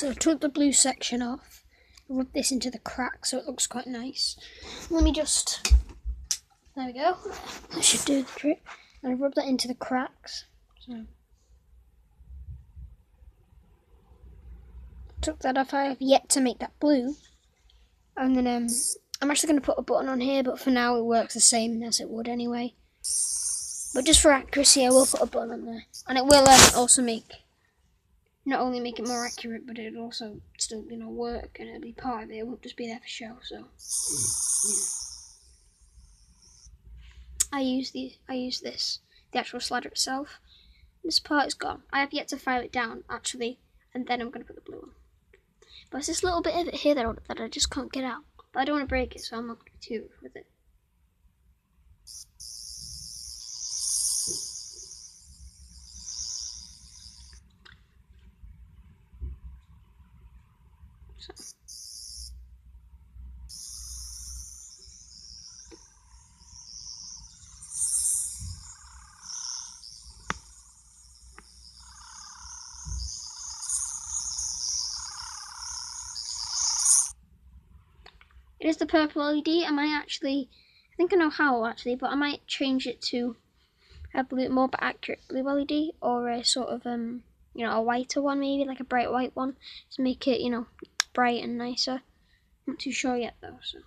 So I took the blue section off, rub this into the crack so it looks quite nice. Let me just, there we go, that should do the trick. And I rub that into the cracks. So took that off. I have yet to make that blue. And then I'm actually going to put a button on here, but for now it works the same as it would anyway. But just for accuracy, I will put a button on there. And it will also not only make it more accurate, but it'll also still, work, and it'll be part of it. It won't just be there for show. So yeah. I use this, the actual slider itself. This part is gone. I have yet to file it down actually, and then I'm going to put the blue on. But it's this little bit of it here that I just can't get out. But I don't want to break it, so I'm not going to be too rough with it. It is the purple LED. I think I know how actually, but I might change it to a more accurate blue LED, or a sort of a whiter one, maybe like a bright white one, to make it bright and nicer. Not too sure yet though. So